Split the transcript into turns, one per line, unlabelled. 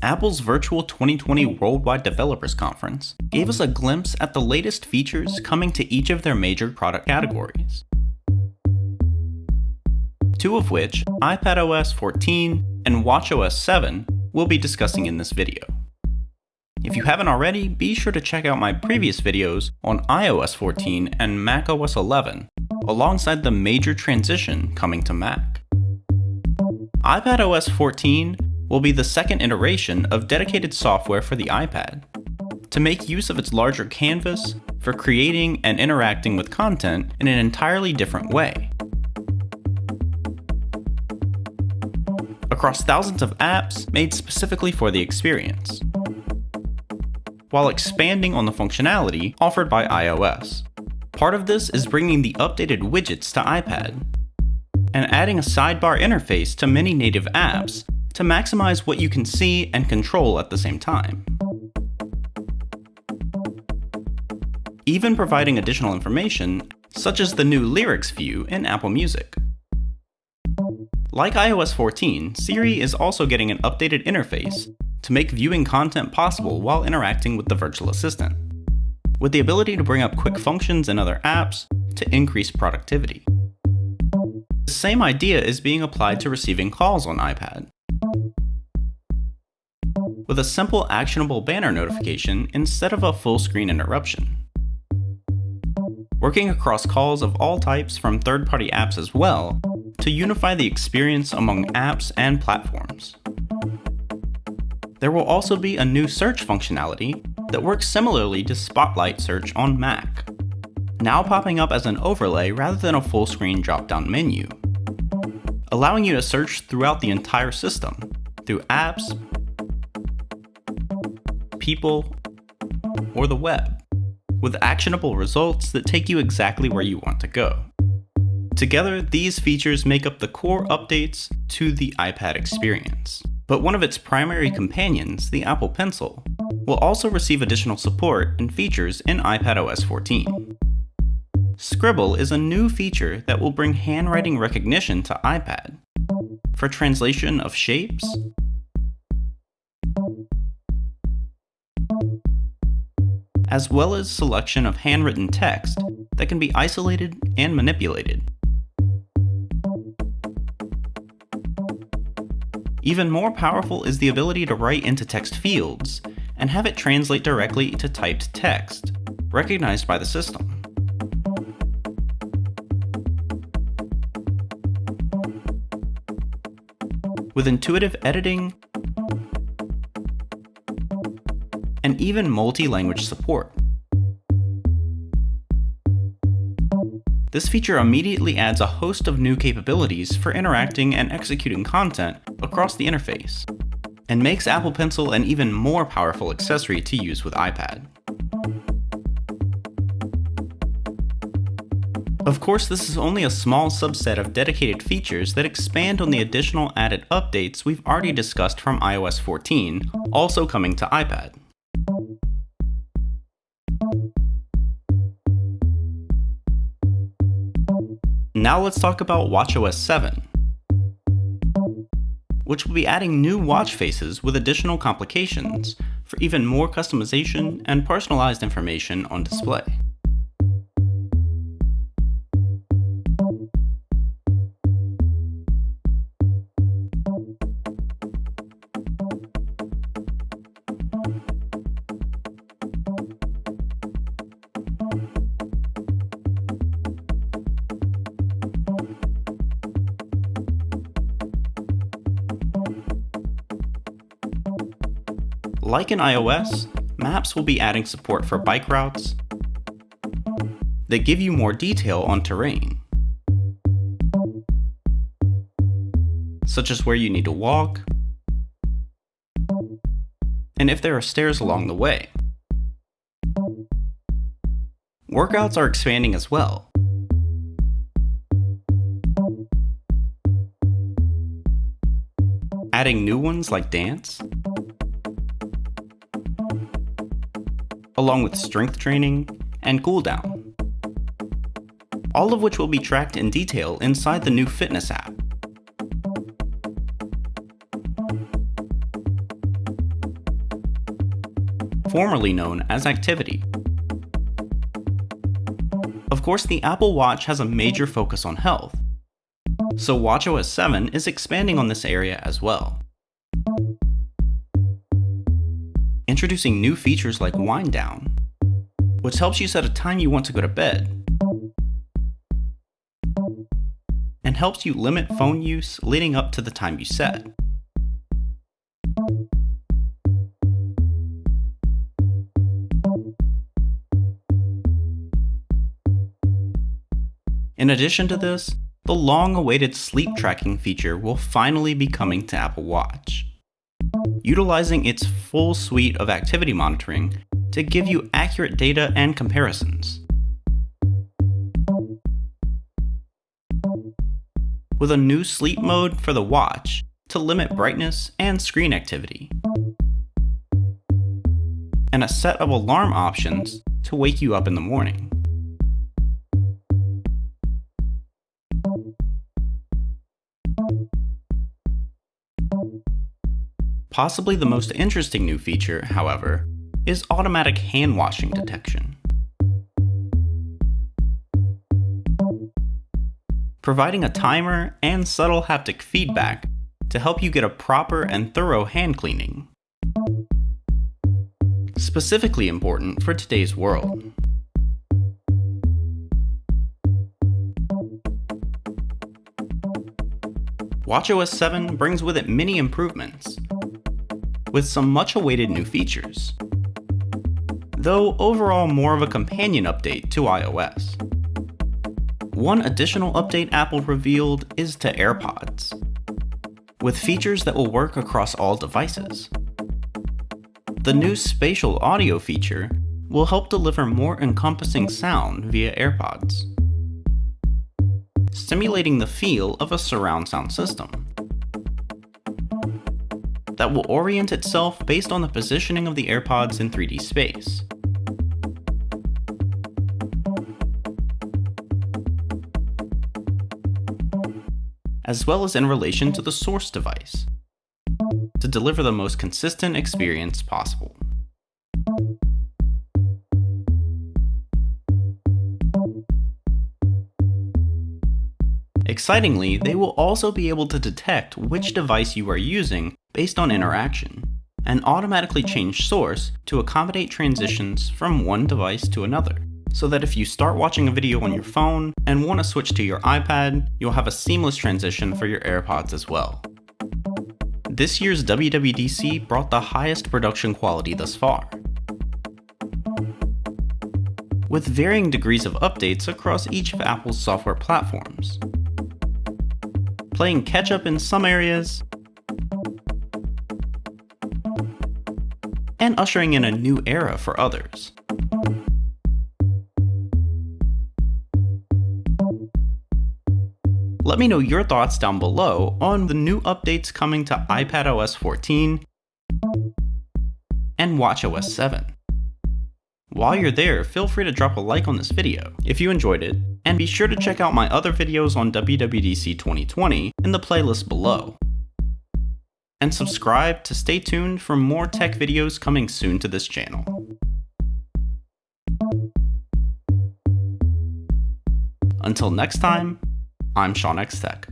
Apple's virtual 2020 Worldwide Developers Conference gave us a glimpse at the latest features coming to each of their major product categories. Two of which, iPadOS 14 and watchOS 7, we'll be discussing in this video. If you haven't already, be sure to check out my previous videos on iOS 14 and macOS 11, alongside the major transition coming to Mac. iPadOS 14 will be the second iteration of dedicated software for the iPad, to make use of its larger canvas for creating and interacting with content in an entirely different way. Across thousands of apps made specifically for the experience, while expanding on the functionality offered by iOS. Part of this is bringing the updated widgets to iPad, and adding a sidebar interface to many native apps to maximize what you can see and control at the same time. Even providing additional information, such as the new lyrics view in Apple Music. Like iOS 14, Siri is also getting an updated interface to make viewing content possible while interacting with the virtual assistant, with the ability to bring up quick functions in other apps to increase productivity. The same idea is being applied to receiving calls on iPad, with a simple actionable banner notification instead of a full screen interruption. Working across calls of all types from third-party apps as well, to unify the experience among apps and platforms. There will also be a new search functionality that works similarly to Spotlight Search on Mac, now popping up as an overlay rather than a full screen drop-down menu, allowing you to search throughout the entire system, through apps, people, or the web, with actionable results that take you exactly where you want to go. Together, these features make up the core updates to the iPad experience. But one of its primary companions, the Apple Pencil, will also receive additional support and features in iPadOS 14. Scribble is a new feature that will bring handwriting recognition to iPad for translation of shapes, as well as selection of handwritten text that can be isolated and manipulated. Even more powerful is the ability to write into text fields and have it translate directly to typed text, recognized by the system. With intuitive editing and even multi-language support. This feature immediately adds a host of new capabilities for interacting and executing content across the interface, and makes Apple Pencil an even more powerful accessory to use with iPad. Of course, this is only a small subset of dedicated features that expand on the additional added updates we've already discussed from iOS 14, also coming to iPad. Now let's talk about watchOS 7, which will be adding new watch faces with additional complications for even more customization and personalized information on display. Like in iOS, Maps will be adding support for bike routes that give you more detail on terrain, such as where you need to walk, and if there are stairs along the way. Workouts are expanding as well, adding new ones like dance, along with strength training and cooldown, all of which will be tracked in detail inside the new fitness app. formerly known as activity. Of course, the Apple Watch has a major focus on health, so watchOS 7 is expanding on this area as well. Introducing new features like wind down, which helps you set a time you want to go to bed, and helps you limit phone use leading up to the time you set. In addition to this, the long-awaited sleep tracking feature will finally be coming to Apple Watch, utilizing its full suite of activity monitoring to give you accurate data and comparisons. With a new sleep mode for the watch to limit brightness and screen activity, and a set of alarm options to wake you up in the morning. Possibly the most interesting new feature, however, is automatic hand washing detection. Providing a timer and subtle haptic feedback to help you get a proper and thorough hand cleaning. Specifically important for today's world. watchOS 7 brings with it many improvements, with some much-awaited new features, though overall more of a companion update to iOS. One additional update Apple revealed is to AirPods, with features that will work across all devices. The new spatial audio feature will help deliver more encompassing sound via AirPods, simulating the feel of a surround sound system that will orient itself based on the positioning of the AirPods in 3D space. As well as in relation to the source device, to deliver the most consistent experience possible. Excitingly, they will also be able to detect which device you are using based on interaction, and automatically change source to accommodate transitions from one device to another, so that if you start watching a video on your phone and want to switch to your iPad, you'll have a seamless transition for your AirPods as well. This year's WWDC brought the highest production quality thus far, with varying degrees of updates across each of Apple's software platforms, playing catch-up in some areas, and ushering in a new era for others. Let me know your thoughts down below on the new updates coming to iPadOS 14 and watchOS 7. While you're there, feel free to drop a like on this video if you enjoyed it, and be sure to check out my other videos on WWDC 2020 in the playlist below. And subscribe to stay tuned for more tech videos coming soon to this channel. Until next time, I'm Sean X Tech.